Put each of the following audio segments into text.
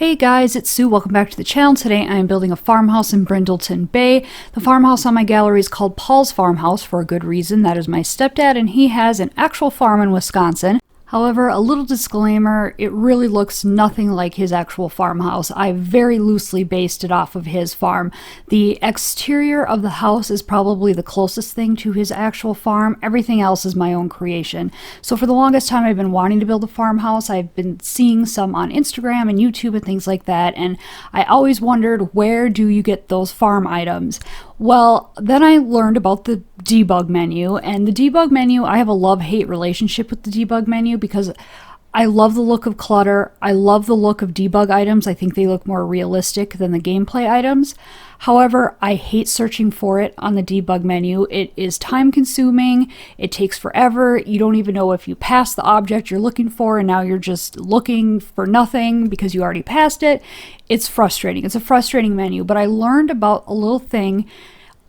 Hey guys, it's Sue. Welcome back to the channel. Today I am building a farmhouse in Brindleton Bay. The farmhouse on my gallery is called Paul's Farmhouse for a good reason. That is my stepdad, and he has an actual farm in Wisconsin. However, a little disclaimer, it really looks nothing like his actual farmhouse. I very loosely based it off of his farm. The exterior of the house is probably the closest thing to his actual farm. Everything else is my own creation. So for the longest time, I've been wanting to build a farmhouse. I've been seeing some on Instagram and YouTube and things like that, and I always wondered, where do you get those farm items? Well, then I learned about the debug menu, and the debug menu, I have a love-hate relationship with the debug menu because I love the look of clutter. I love the look of debug items. I think they look more realistic than the gameplay items. However, I hate searching for it on the debug menu. It is time consuming. It takes forever. You don't even know if you passed the object you're looking for, and now you're just looking for nothing because you already passed it. It's frustrating. It's a frustrating menu, but I learned about a little thing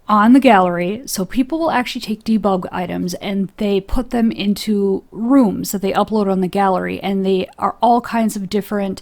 on the gallery. So people will actually take debug items and they put them into rooms that they upload on the gallery, and they are all kinds of different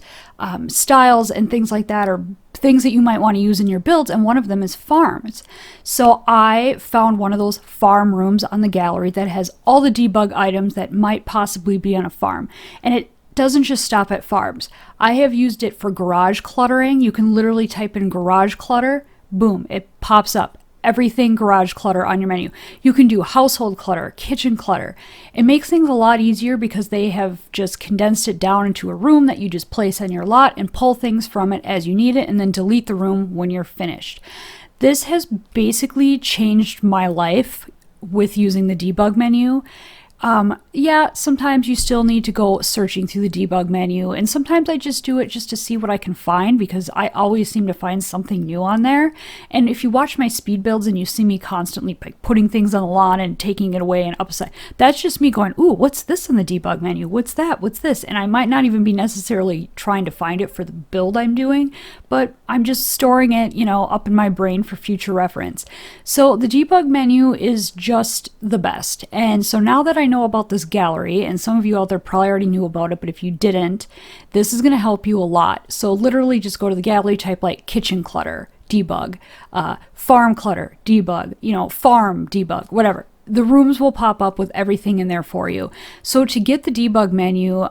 styles and things like that, or things that you might want to use in your builds, and one of them is farms. So I found one of those farm rooms on the gallery that has all the debug items that might possibly be on a farm, and it doesn't just stop at farms. I have used it for garage cluttering. You can literally type in garage clutter, boom, it pops up. Everything garage clutter on your menu. You can do household clutter, kitchen clutter. It makes things a lot easier because they have just condensed it down into a room that you just place on your lot and pull things from it as you need it, and then delete the room when you're finished. This has basically changed my life with using the debug menu. Yeah, sometimes you still need to go searching through the debug menu, and sometimes I just do it just to see what I can find because I always seem to find something new on there. And if you watch my speed builds and you see me constantly putting things on the lawn and taking it away and upside, that's just me going, ooh, what's this in the debug menu? What's that? What's this? And I might not even be necessarily trying to find it for the build I'm doing, but I'm just storing it, up in my brain for future reference. So the debug menu is just the best. And so now that I know about this gallery, and some of you out there probably already knew about it, but if you didn't, this is going to help you a lot. So literally just go to the gallery, type like kitchen clutter, debug, farm clutter, debug, farm debug, whatever. The rooms will pop up with everything in there for you. So to get the debug menu,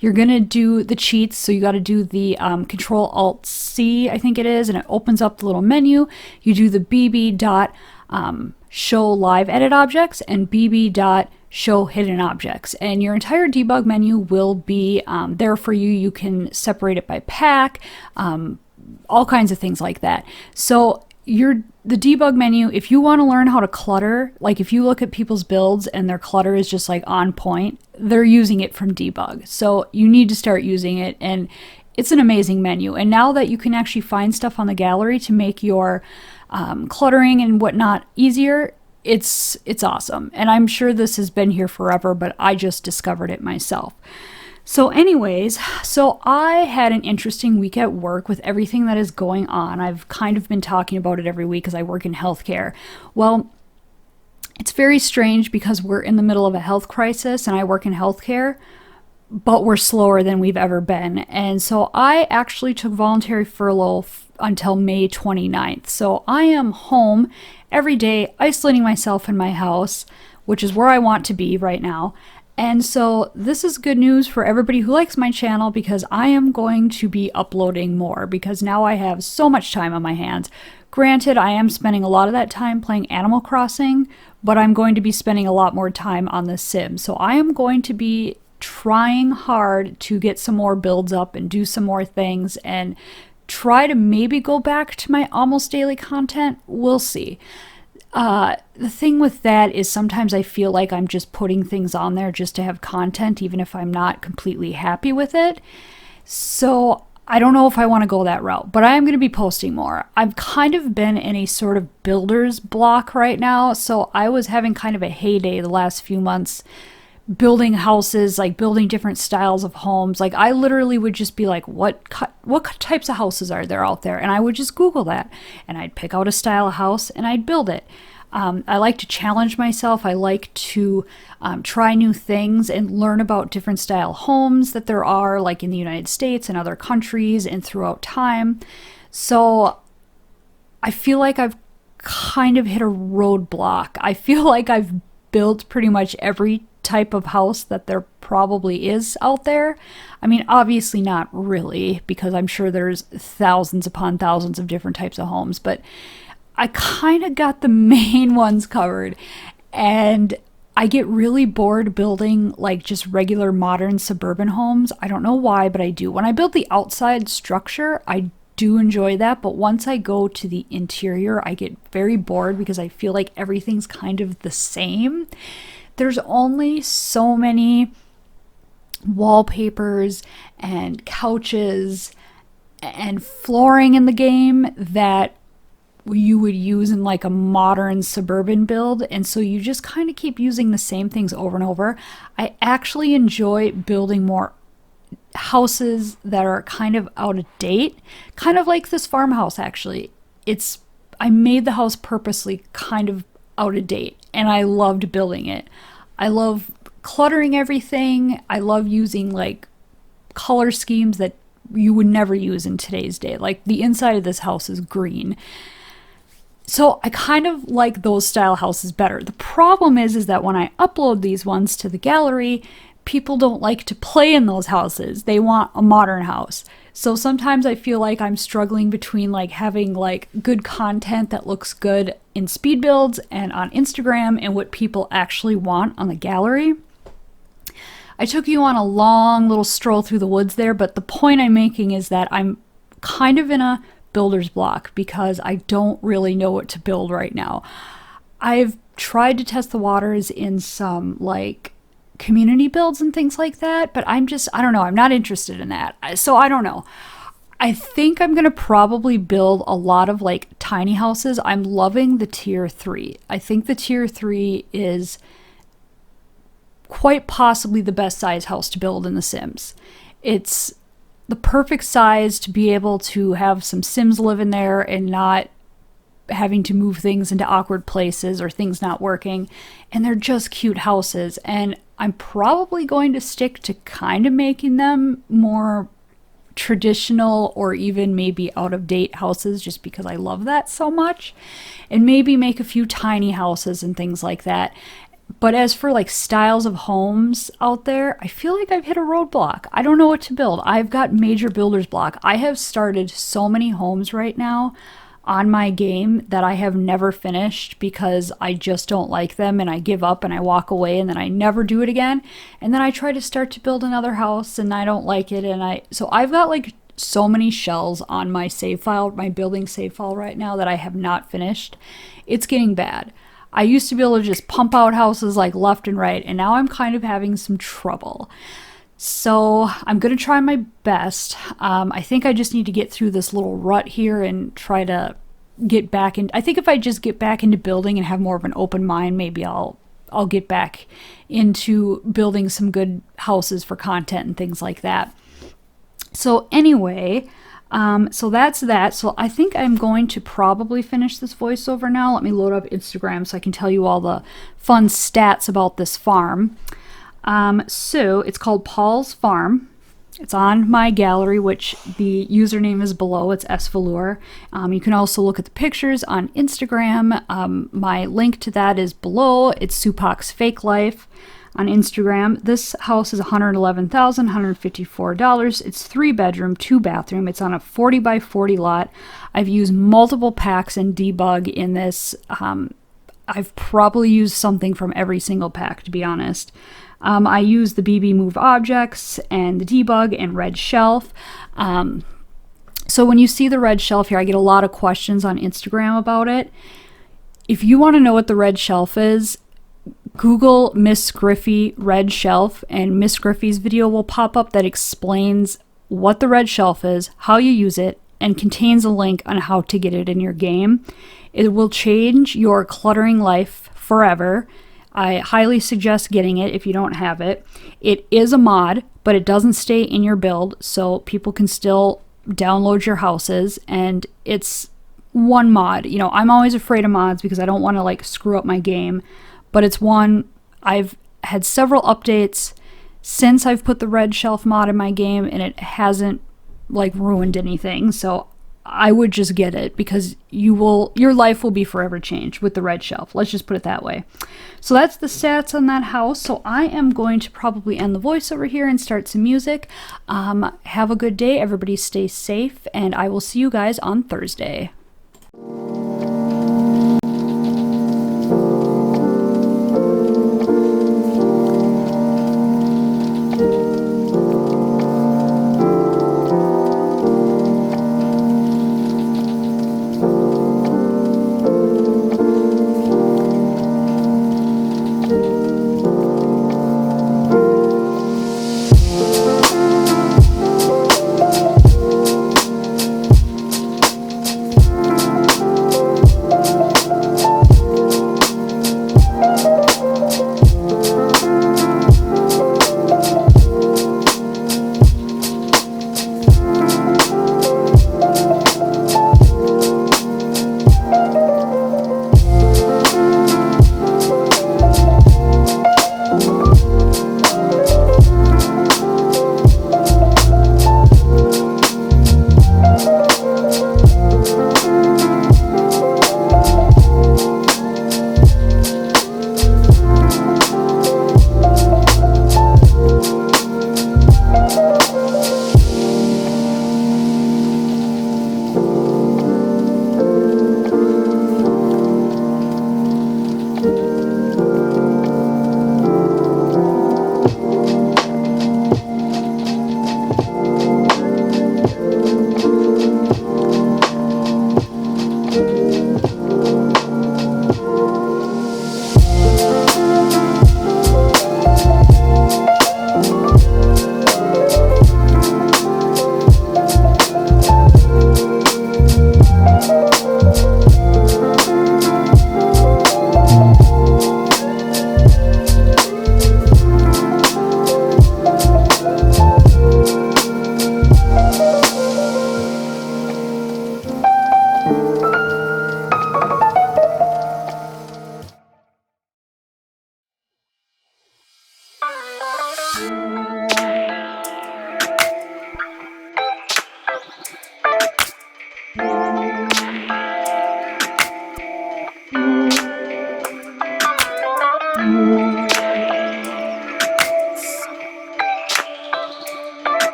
you're going to do the cheats. So you got to do the Control-Alt-C, I think it is, and it opens up the little menu. You do the BB dot show live edit objects and BB dot show hidden objects, and your entire debug menu will be there for you. You can separate it by pack, all kinds of things like that. So the debug menu, if you want to learn how to clutter, like if you look at people's builds and their clutter is just like on point, they're using it from debug. So you need to start using it, and it's an amazing menu. And now that you can actually find stuff on the gallery to make your cluttering and whatnot easier, it's awesome. And I'm sure this has been here forever, but I just discovered it myself. So anyways, I had an interesting week at work with everything that is going on. I've kind of been talking about it every week because I work in healthcare. Well, it's very strange because we're in the middle of a health crisis and I work in healthcare, but we're slower than we've ever been. And so I actually took voluntary furlough until May 29th. So I am home every day, isolating myself in my house, which is where I want to be right now. And so this is good news for everybody who likes my channel because I am going to be uploading more because now I have so much time on my hands. Granted, I am spending a lot of that time playing Animal Crossing, but I'm going to be spending a lot more time on The Sims. So I am going to be trying hard to get some more builds up and do some more things and try to maybe go back to my almost daily content. We'll see. The thing with that is sometimes I feel like I'm just putting things on there just to have content, even if I'm not completely happy with it. So I don't know if I want to go that route, but I am going to be posting more. I've kind of been in a sort of builder's block right now. So I was having kind of a heyday the last few months building houses, like building different styles of homes. Like I literally would just be like, what types of houses are there out there? And I would just Google that and I'd pick out a style of house and I'd build it. I like to challenge myself. I like to try new things and learn about different style homes that there are, like in the United States and other countries and throughout time. So I feel like I've kind of hit a roadblock. I feel like I've built pretty much every type of house that there probably is out there. I mean, obviously not really, because I'm sure there's thousands upon thousands of different types of homes, but I kind of got the main ones covered. And I get really bored building like just regular modern suburban homes. I don't know why, but I do. When I build the outside structure, I do enjoy that, but once I go to the interior, I get very bored because I feel like everything's kind of the same. There's only so many wallpapers and couches and flooring in the game that you would use in like a modern suburban build, and so you just kind of keep using the same things over and over. I actually enjoy building more houses that are kind of out of date, kind of like this farmhouse. Actually, I made the house purposely kind of out of date, and I loved building it. I love cluttering everything. I love using like color schemes that you would never use in today's day. Like the inside of this house is green. So I kind of like those style houses better. The problem is that when I upload these ones to the gallery, people don't like to play in those houses. They want a modern house. So sometimes I feel like I'm struggling between like having like good content that looks good in speed builds and on Instagram and what people actually want on the gallery. I took you on a long little stroll through the woods there, but the point I'm making is that I'm kind of in a builder's block because I don't really know what to build right now. I've tried to test the waters in some like community builds and things like that, but I don't know, I'm not interested in that. So I don't know. I think I'm going to probably build a lot of like tiny houses. I'm loving the tier 3. I think the tier 3 is quite possibly the best size house to build in The Sims. It's the perfect size to be able to have some Sims live in there and not having to move things into awkward places or things not working. And they're just cute houses. And I'm probably going to stick to kind of making them more traditional or even maybe out of date houses just because I love that so much. And maybe make a few tiny houses and things like that. But as for like styles of homes out there, I feel like I've hit a roadblock. I don't know what to build. I've got major builder's block. I have started so many homes right now on my game that I have never finished because I just don't like them and I give up and I walk away and then I never do it again. And then I try to start to build another house and I don't like it. So I've got like so many shells on my save file, my building save file right now that I have not finished. It's getting bad. I used to be able to just pump out houses like left and right, and now I'm kind of having some trouble. So I'm going to try my best. I think I just need to get through this little rut here and try to get back in. I think if I just get back into building and have more of an open mind, maybe I'll get back into building some good houses for content and things like that. So anyway, so that's that. So I think I'm going to probably finish this voiceover now. Let me load up Instagram so I can tell you all the fun stats about this farm. So it's called Paul's Farm. It's on my gallery, which the username is below. It's svelure. You can also look at the pictures on Instagram. My link to that is below. It's Supak's Fake Life on Instagram. This house is $111,154. It's 3-bedroom, 2-bathroom. It's on a 40 by 40 lot. I've used multiple packs and debug in this. I've probably used something from every single pack, to be honest. I use the BB Move Objects and the debug and red shelf. So when you see the red shelf here, I get a lot of questions on Instagram about it. If you want to know what the red shelf is, Google Miss Griffey red shelf and Miss Griffey's video will pop up that explains what the red shelf is, how you use it, and contains a link on how to get it in your game. It will change your cluttering life forever. I highly suggest getting it if you don't have it. It is a mod, but it doesn't stay in your build, so people can still download your houses, and it's one mod. You know, I'm always afraid of mods because I don't want to like screw up my game, but it's one. I've had several updates since I've put the red shelf mod in my game, and it hasn't like ruined anything. So I would just get it, because your life will be forever changed with the red shelf. Let's just put it that way. So that's the stats on that house. So I am going to probably end the voiceover here and start some music. Have a good day. Everybody stay safe, and I will see you guys on Thursday.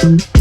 Woo!